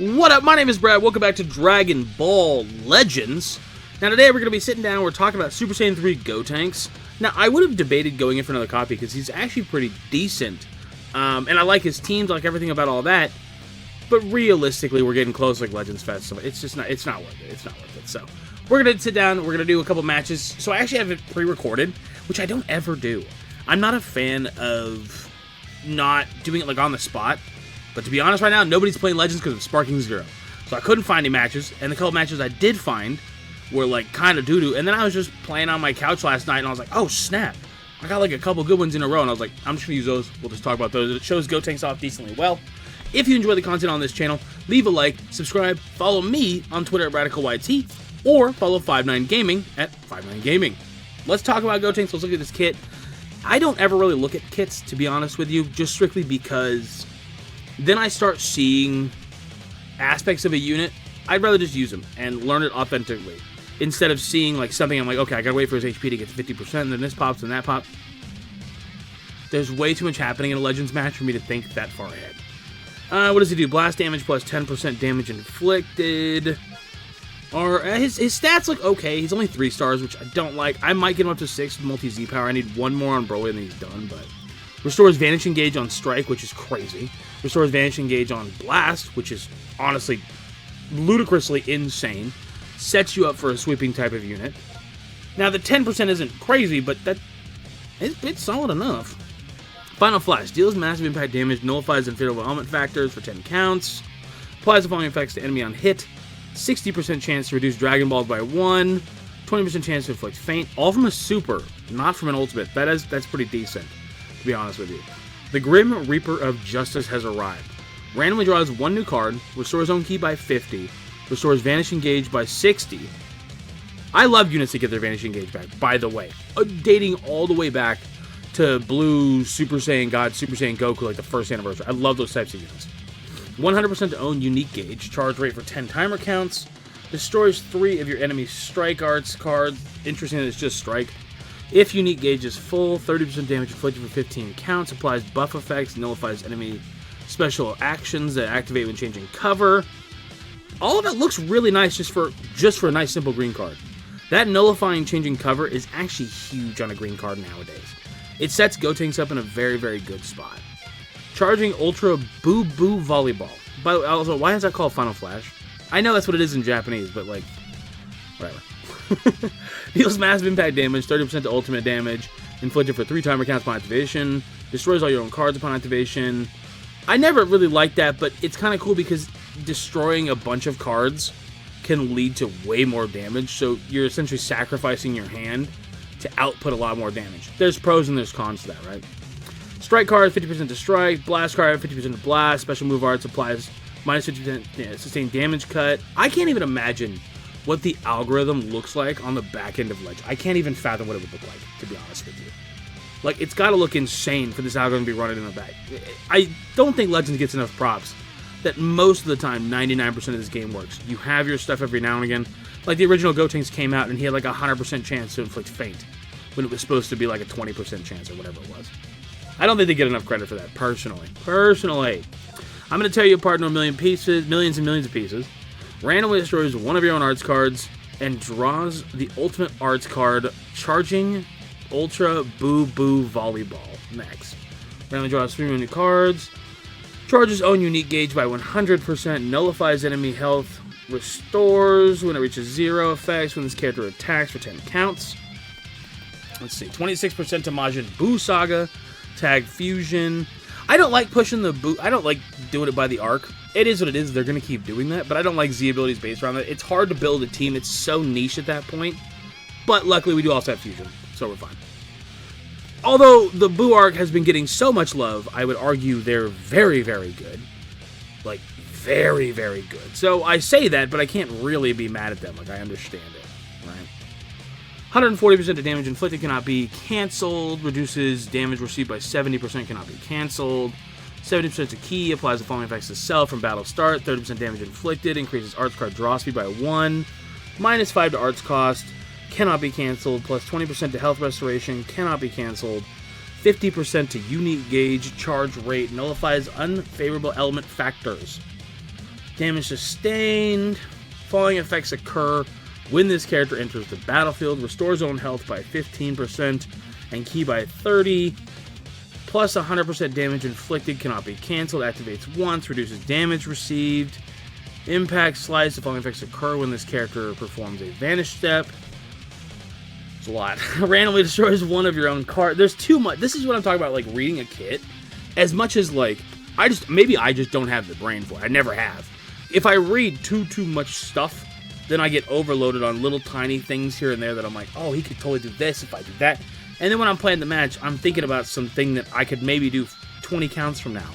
What up? My name is Brad. Welcome back to Dragon Ball Legends. Now today we're going to be sitting down, we're talking about Super Saiyan 3 Gotenks. Now I would have debated going in for another copy because he's actually pretty decent. And I like his teams, I like everything about all that. But realistically, we're getting close like Legends Fest, so it's not worth it. It's not worth it. So we're going to sit down, we're going to do a couple matches. So I actually have it pre-recorded, which I don't ever do. I'm not a fan of not doing it like on the spot. But to be honest right now, nobody's playing Legends because of Sparking Zero. So I couldn't find any matches, and the couple matches I did find were like kind of doo-doo. And then I was just playing on my couch last night, and I was like, oh snap. I got like a couple good ones in a row, and I was like, I'm just going to use those. We'll just talk about those. It shows Gotenks off decently well. If you enjoy the content on this channel, leave a like, subscribe, follow me on Twitter at RadicalYT, or follow 59 Gaming at 59 Gaming. Let's talk about Gotenks. Let's look at this kit. I don't ever really look at kits, to be honest with you, just strictly because then I start seeing aspects of a unit. I'd rather just use them and learn it authentically. Instead of seeing like something, I'm like, okay, I gotta wait for his HP to get to 50%, and then this pops and that pops. There's way too much happening in a Legends match for me to think that far ahead. What does he do? Blast damage plus 10% damage inflicted. Or his stats look okay. He's only 3 stars, which I don't like. I might get him up to 6 with multi-Z power. I need one more on Broly and then he's done, but restores Vanishing Gauge on Strike, which is crazy. Restores Vanishing Gauge on Blast, which is honestly ludicrously insane. Sets you up for a sweeping type of unit. Now, the 10% isn't crazy, but it's solid enough. Final Flash. Deals massive impact damage, nullifies unfavorable element factors for 10 counts. Applies the following effects to enemy on hit. 60% chance to reduce Dragon Balls by 1. 20% chance to inflict faint. All from a super, not from an ultimate. That's pretty decent, to be honest with you. The Grim Reaper of Justice has arrived. Randomly draws 1 new card, restores own key by 50, restores Vanishing Gauge by 60. I love units that get their Vanishing Gauge back, by the way. Dating all the way back to Blue Super Saiyan God, Super Saiyan Goku, like the first anniversary. I love those types of units. 100% to own Unique Gauge, charge rate for 10 timer counts, destroys 3 of your enemy's Strike Arts cards. Interesting that it's just Strike. If Unique Gauge is full, 30% damage inflicted for 15 counts, applies buff effects, nullifies enemy special actions that activate when changing cover. All of it looks really nice just for a nice simple green card. That nullifying changing cover is actually huge on a green card nowadays. It sets Gotenks up in a very, very good spot. Charging Ultra Boo Boo Volleyball. By the way, also, why is that called Final Flash? I know that's what it is in Japanese, but like, whatever. Deals massive impact damage, 30% to ultimate damage, inflicted for 3 timer counts upon activation, destroys all your own cards upon activation. I never really liked that, but it's kind of cool because destroying a bunch of cards can lead to way more damage, so you're essentially sacrificing your hand to output a lot more damage. There's pros and there's cons to that, right? Strike card, 50% to strike, blast card, 50% to blast, special move arts applies minus 50% sustained damage cut. I can't even imagine what the algorithm looks like on the back end of Legend. I can't even fathom what it would look like, to be honest with you. Like, it's got to look insane for this algorithm to be running in the back. I don't think Legends gets enough props that most of the time, 99% of this game works. You have your stuff every now and again. Like, the original Gotenks came out, and he had like a 100% chance to inflict faint, when it was supposed to be like a 20% chance or whatever it was. I don't think they get enough credit for that, personally. I'm going to tear you apart into a million pieces, millions and millions of pieces. Randomly destroys 1 of your own arts cards, and draws the ultimate arts card, charging Ultra Boo Boo Volleyball. Next. Randomly draws 3 new cards. Charges own Unique Gauge by 100%. Nullifies enemy health. Restores when it reaches 0 effects when this character attacks for 10 counts. Let's see. 26% to Majin Buu Saga. Tag Fusion. I don't like pushing the Buu. I don't like doing it by the arc. It is what it is. They're going to keep doing that. But I don't like Z abilities based around that. It's hard to build a team. It's so niche at that point. But luckily we do also have Fusion. So we're fine. Although the Buu arc has been getting so much love, I would argue they're very, very good. Like, very, very good. So I say that, but I can't really be mad at them. Like, I understand it, right? 140% of damage inflicted cannot be canceled. Reduces damage received by 70%, cannot be canceled. 70% to key, applies the following effects to self from battle start. 30% damage inflicted, increases arts card draw speed by 1. Minus 5 to arts cost. Cannot be canceled, plus 20% to health restoration, cannot be canceled, 50% to unique gauge, charge rate, nullifies unfavorable element factors. Damage sustained. Falling effects occur when this character enters the battlefield. Restores own health by 15% and ki by 30%. Plus 100% damage inflicted cannot be cancelled. Activates once. Reduces damage received. Impact slice. The following effects occur when this character performs a vanish step. It's a lot. Randomly destroys one of your own cards. There's too much. This is what I'm talking about, like reading a kit. As much as like, maybe I just don't have the brain for it. I never have. If I read too much stuff, then I get overloaded on little tiny things here and there that I'm like, oh, he could totally do this if I do that. And then when I'm playing the match, I'm thinking about something that I could maybe do 20 counts from now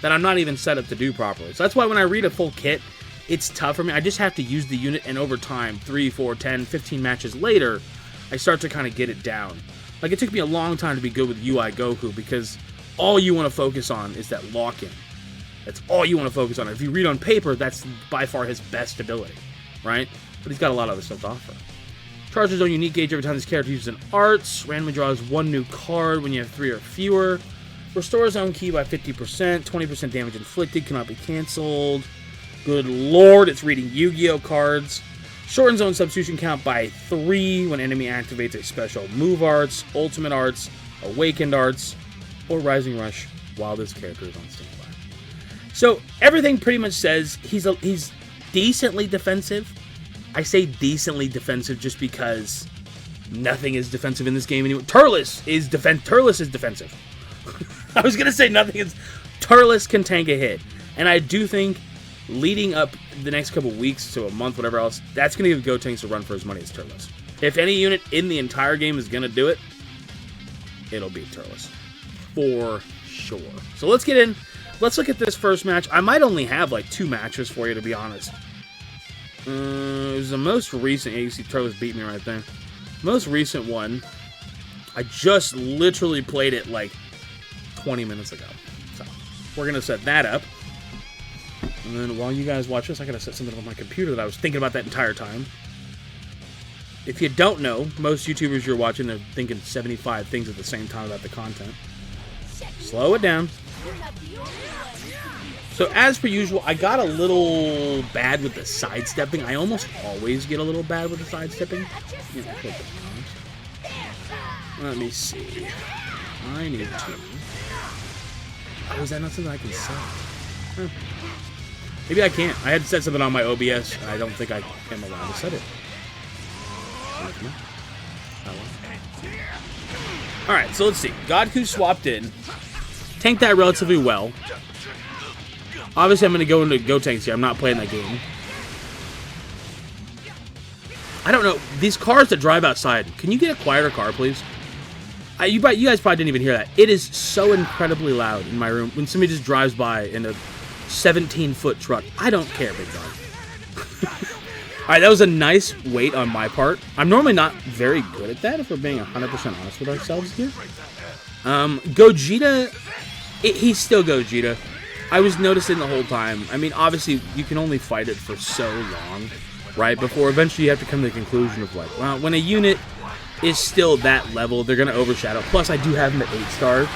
that I'm not even set up to do properly. So that's why when I read a full kit, it's tough for me. I just have to use the unit, and over time, 3, 4, 10, 15 matches later, I start to kind of get it down. Like, it took me a long time to be good with UI Goku because all you want to focus on is that lock-in. That's all you want to focus on. If you read on paper, that's by far his best ability, right? But he's got a lot of other stuff to offer. Charges his own unique gauge every time this character uses an arts. Randomly draws one new card when you have 3 or fewer. Restores own ki by 50%. 20% damage inflicted. Cannot be cancelled. Good lord, it's reading Yu-Gi-Oh cards. Shortens own substitution count by 3 when enemy activates a special move arts, ultimate arts, awakened arts, or rising rush while this character is on standby. So everything pretty much says he's decently defensive. I say decently defensive just because nothing is defensive in this game anymore. Turles is defensive. I was gonna say nothing is. Turles can tank a hit, and I do think leading up the next couple weeks to a month, whatever else, that's gonna give Gotenks a run for his money as Turles. If any unit in the entire game is gonna do it, it'll be Turles for sure. So let's get in. Let's look at this first match. I might only have like 2 matches for you, to be honest. It was the most recent. You see Turles beat me right there. Most recent one, I just literally played it like 20 minutes ago. So we're going to set that up. And then while you guys watch this, I got to set something on my computer that I was thinking about that entire time. If you don't know, most YouTubers you're watching, they're thinking 75 things at the same time about the content. Slow it down. So as per usual, I got a little bad with the sidestepping. I almost always get a little bad with the sidestepping. Let me see. I need to. Oh, is that not something I can set? Huh. Maybe I can't. I had to set something on my OBS, and I don't think I am allowed to set it. Alright, so let's see. Godku swapped in. Tanked that relatively well. Obviously, I'm going to go into Gotenks here. I'm not playing that game. I don't know. These cars that drive outside, can you get a quieter car, please? You guys probably didn't even hear that. It is so incredibly loud in my room when somebody just drives by in a 17-foot truck. I don't care, big dog. Alright, that was a nice wait on my part. I'm normally not very good at that, if we're being 100% honest with ourselves here. Gogeta, he's still Gogeta. I was noticing the whole time. I mean, obviously, you can only fight it for so long, right? Before eventually you have to come to the conclusion of, like, well, when a unit is still that level, they're going to overshadow. Plus, I do have him at 8 stars.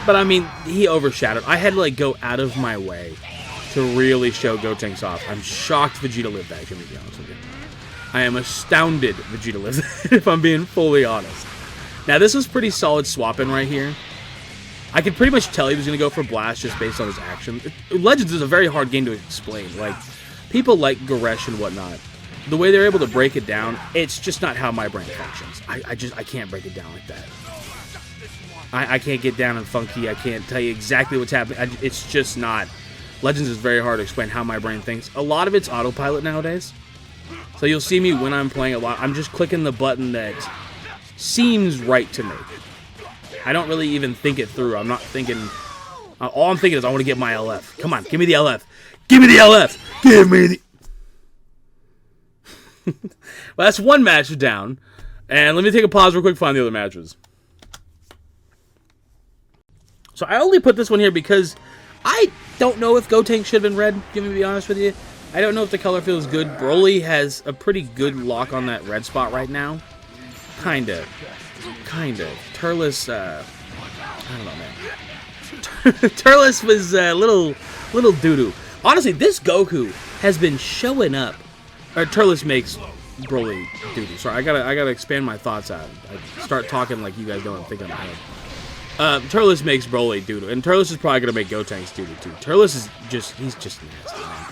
But, I mean, he overshadowed. I had to, like, go out of my way to really show Gotenks off. I'm shocked Vegeta lived that, to be honest with you. I am astounded Vegeta lived that, if I'm being fully honest. Now, this was pretty solid swap-in right here. I could pretty much tell he was going to go for Blast just based on his action. Legends is a very hard game to explain. Like, people like Goresh and whatnot. The way they're able to break it down, it's just not how my brain functions. I can't break it down like that. I can't get down and funky. I can't tell you exactly what's happening. It's just not. Legends is very hard to explain how my brain thinks. A lot of it's autopilot nowadays. So you'll see me when I'm playing a lot. I'm just clicking the button that seems right to me. I don't really even think it through. I'm not thinking... all I'm thinking is I want to get my LF. Come on, give me the LF. Give me the LF! Give me the... Well, that's one match down. And let me take a pause real quick, find the other matches. So I only put this one here because I don't know if Gotenks should have been red, to be honest with you. I don't know if the color feels good. Broly has a pretty good lock on that red spot right now. Kinda. Turles, I don't know, man. Turles was a little doo-doo. Honestly, this Goku has been showing up. Or Turles makes Broly doo-doo. Sorry, I gotta expand my thoughts out. I start talking like you guys don't think I'm ahead. Turles makes Broly doo-doo, and Turles is probably gonna make Gotenks doo-doo too. Turles is he's just nasty, man.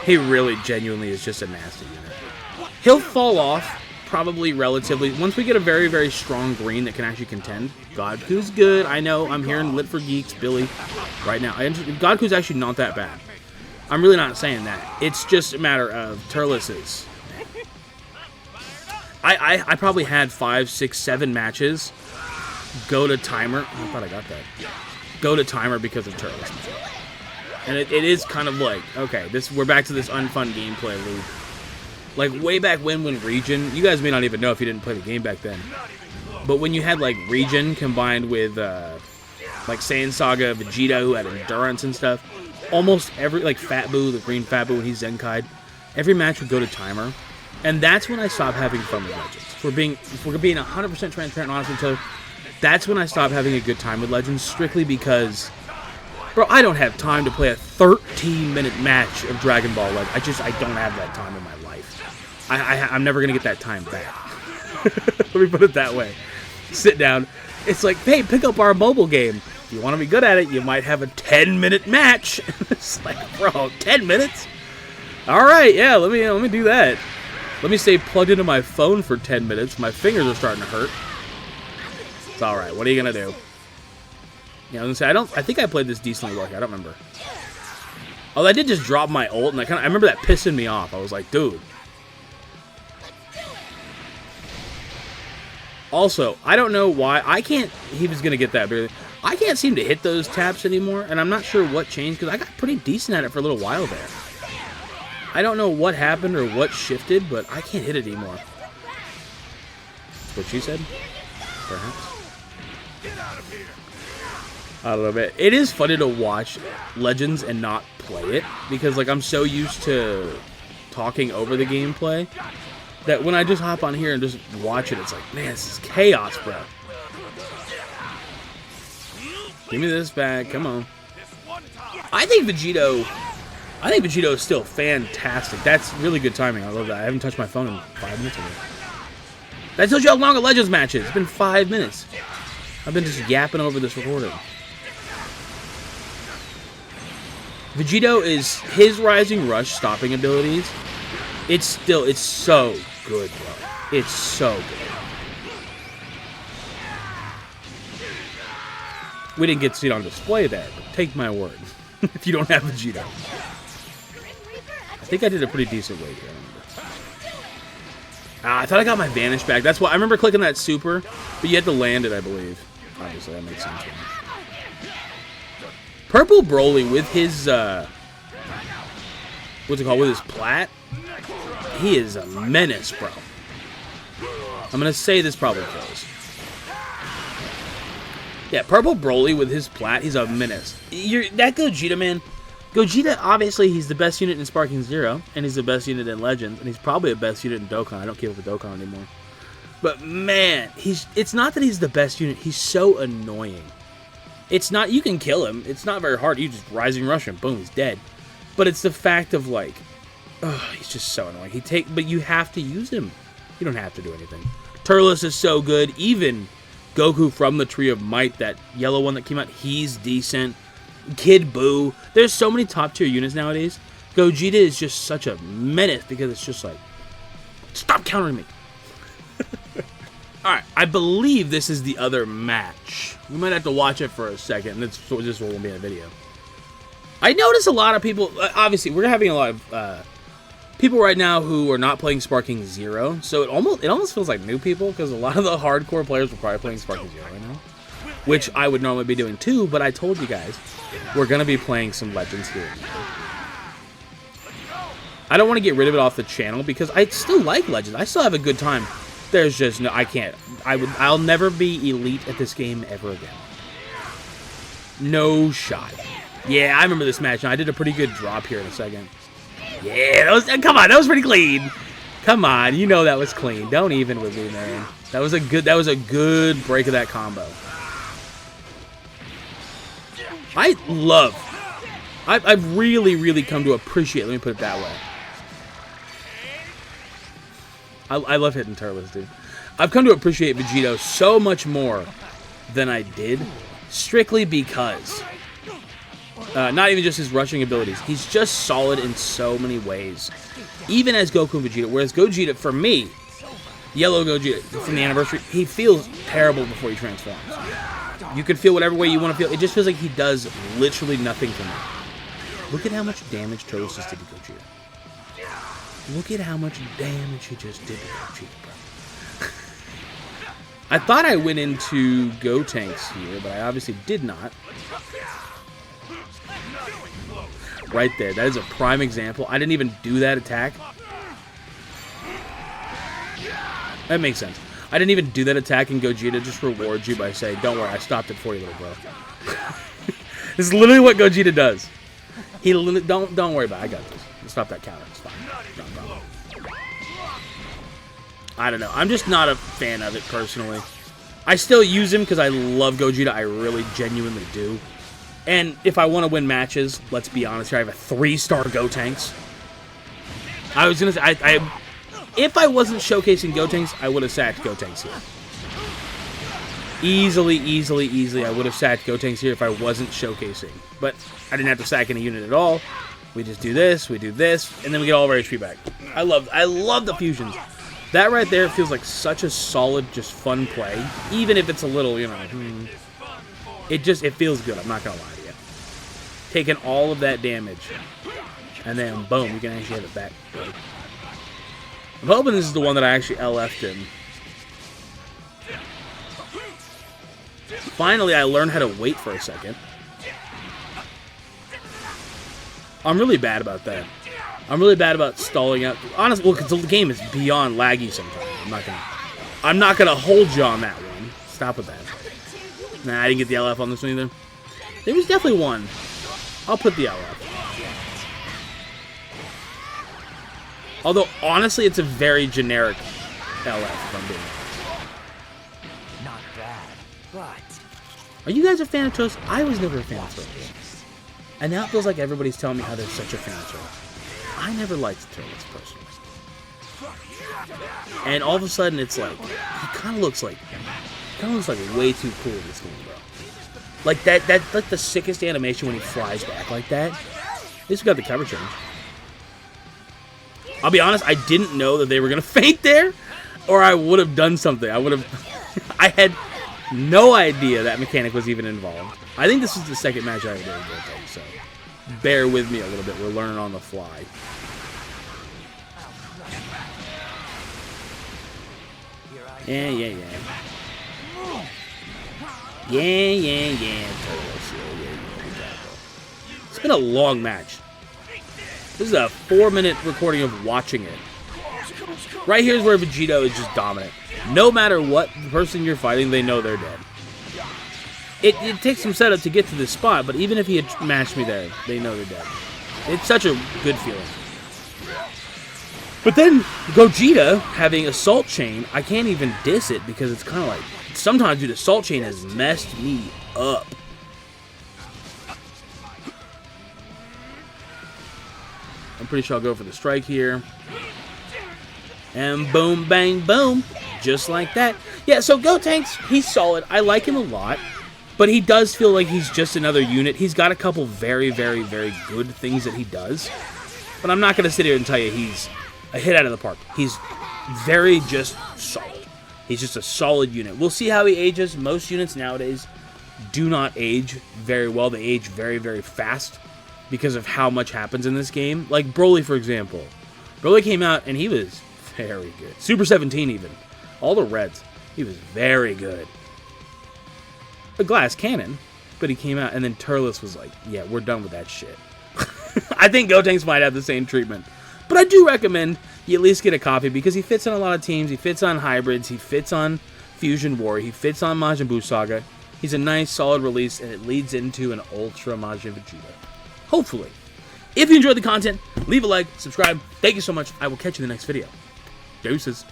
He really genuinely is just a nasty unit. He'll fall off probably relatively once we get a very, very strong green that can actually contend. Godku's good. I know. I'm hearing Lit for Geeks, Billy, right now. Godku's actually not that bad. I'm really not saying that. It's just a matter of Turles's. I probably had 5, 6, 7 matches go to timer. I thought I got that. Go to timer because of Turles. And it is kind of like, okay, we're back to this unfun gameplay loop. Like way back when Region, you guys may not even know if you didn't play the game back then. But when you had like Region combined with like Saiyan Saga, Vegeta who had endurance and stuff, almost every, like Fat Boo, the green Fat Boo when he's Zenkai'd, every match would go to timer. And that's when I stopped having fun with Legends. If we're being 100% transparent and honest with each other, that's when I stopped having a good time with Legends, strictly because, bro, I don't have time to play a 13-minute match of Dragon Ball Legends. I don't have that time in my life. I'm never going to get that time back. Let me put it that way. Sit down. It's like, hey, pick up our mobile game. If you want to be good at it, you might have a 10-minute match. It's like, bro, 10 minutes? All right, yeah, let me do that. Let me stay plugged into my phone for 10 minutes. My fingers are starting to hurt. It's all right. What are you gonna do? Yeah, I was gonna say I think I played this decently lucky. I don't remember. Oh, I did just drop my ult, and I remember that pissing me off. I was like, dude. Also, I don't know why he was gonna get that barely. I can't seem to hit those taps anymore, and I'm not sure what changed because I got pretty decent at it for a little while there. I don't know what happened or what shifted, but I can't hit it anymore. That's what she said, perhaps. I don't know, man. It is funny to watch Legends and not play it because, like, I'm so used to talking over the gameplay that when I just hop on here and just watch it, it's like, man, this is chaos, bro. Give me this back. Come on. I think Vegito is still fantastic. That's really good timing. I love that. I haven't touched my phone in 5 minutes already. That tells you how long a Legends match is. It's been 5 minutes. I've been just yapping over this recording. Vegito is his Rising Rush stopping abilities. It's so good, bro. It's so good. We didn't get to see it on display there, but take my word. If you don't have Vegito. I think I did a pretty decent weight here. I thought I got my Vanish back. That's why I remember clicking that super, but you had to land it, I believe. Obviously, that makes sense. Purple Broly with his, what's it called? With his plat, he is a menace, bro. I'm gonna say this probably kills. Yeah, Purple Broly with his plat, he's a menace. That Gogeta, man. Gogeta, obviously, he's the best unit in Sparking Zero, and he's the best unit in Legends, and he's probably the best unit in Dokkan. I don't keep up with Dokkan anymore. But, man, it's not that he's the best unit. He's so annoying. It's not, you can kill him. It's not very hard. You just Rising Rush him. Boom, he's dead. But it's the fact of, like, he's just so annoying. But you have to use him. You don't have to do anything. Turles is so good. Even Goku from the Tree of Might, that yellow one that came out, he's decent. Kid Buu. There's so many top tier units nowadays. Gogeta is just such a menace because it's just like, stop countering me. Alright, I believe this is the other match. We might have to watch it for a second. This won't be in a video. I notice a lot of people, obviously, we're having a lot of people right now who are not playing Sparking Zero. So it almost feels like new people because a lot of the hardcore players are probably playing Sparking Zero right now. Which I would normally be doing too, but I told you guys, we're going to be playing some Legends here. I don't want to get rid of it off the channel because I still like Legends. I still have a good time. There's just no, I can't. I'll never be elite at this game ever again. No shot. Yeah, I remember this match. I did a pretty good drop here in a second. Yeah, come on, that was pretty clean. Come on, you know that was clean. Don't even with me, man. That was a good break of that combo. I I've really, really come to appreciate, let me put it that way. I love hitting Turles, dude. I've come to appreciate Vegito so much more than I did, strictly because, not even just his rushing abilities, he's just solid in so many ways. Even as Goku and Vegeta, whereas Gogeta, for me, Yellow Gogeta from the anniversary, he feels terrible before he transforms. You can feel whatever way you want to feel. It just feels like he does literally nothing for me. Look at how much damage Turles just did to Gogeta. Look at how much damage he just did to Gogeta, bro. I thought I went into Gotenks here, but I obviously did not. Right there. That is a prime example. I didn't even do that attack. That makes sense. I didn't even do that attack, and Gogeta just rewards you by saying, don't worry, I stopped it for you, little bro. This is literally what Gogeta does. He don't worry about it. I got this. Stop that counter. It's fine. No problem. I don't know. I'm just not a fan of it, personally. I still use him because I love Gogeta. I really genuinely do. And if I want to win matches, let's be honest here, I have a 3-star Gotenks. I was going to say, if I wasn't showcasing Gotenks, I would have sacked Gotenks here. Easily, I would have sacked Gotenks here if I wasn't showcasing. But I didn't have to sack any unit at all. We just do this, we do this, and then we get all of our HP back. I love the fusions. That right there feels like such a solid, just fun play. Even if it's a little, you know, it feels good, I'm not going to lie to you. Taking all of that damage, and then boom, you can actually have it back. I'm hoping this is the one that I actually LF'd him. Finally, I learned how to wait for a second. I'm really bad about that. I'm really bad about stalling out. Honestly, well, because the game is beyond laggy sometimes. I'm not gonna hold you on that one. Stop with that. Nah, I didn't get the LF on this one either. There was definitely one. I'll put the LF. Although, honestly, it's a very generic LF, if I'm being honest. Not bad, but... Are you guys a fan of Toast? I was never a fan of Toast. And now it feels like everybody's telling me how they're such a fan of Toast. I never liked Toast, personally. And all of a sudden, it's like, he kind of looks like way too cool in this game, bro. Like, that's like the sickest animation when he flies back like that. At least we got the cover change. I'll be honest, I didn't know that they were going to faint there, or I would have done something. I had no idea that mechanic was even involved. I think this is the second match I ever did with Gotenks, so bear with me a little bit. We're learning on the fly. Yeah. It's been a long match. This is a 4-minute recording of watching it. Right here is where Vegito is just dominant. No matter what the person you're fighting, they know they're dead. It takes some setup to get to this spot, but even if he had matched me there, they know they're dead. It's such a good feeling. But then, Gogeta having Assault Chain, I can't even diss it because it's kind of like... Sometimes, dude, Assault Chain has messed me up. I'm pretty sure I'll go for the strike here. And boom, bang, boom. Just like that. Yeah, so Gotenks, he's solid. I like him a lot. But he does feel like he's just another unit. He's got a couple very, very, very good things that he does. But I'm not going to sit here and tell you he's a hit out of the park. He's very just solid. He's just a solid unit. We'll see how he ages. Most units nowadays do not age very well. They age very, very fast because of how much happens in this game. Like Broly, for example. Broly came out and he was very good. Super 17 even. All the reds. He was very good. A glass cannon, but he came out and then Turles was like, yeah, we're done with that shit. I think Gotenks might have the same treatment. But I do recommend you at least get a copy because he fits on a lot of teams. He fits on hybrids. He fits on Fusion War. He fits on Majin Buu Saga. He's a nice, solid release, and it leads into an Ultra Majin Vegeta. Hopefully. If you enjoyed the content, leave a like, subscribe. Thank you so much. I will catch you in the next video. Deuces.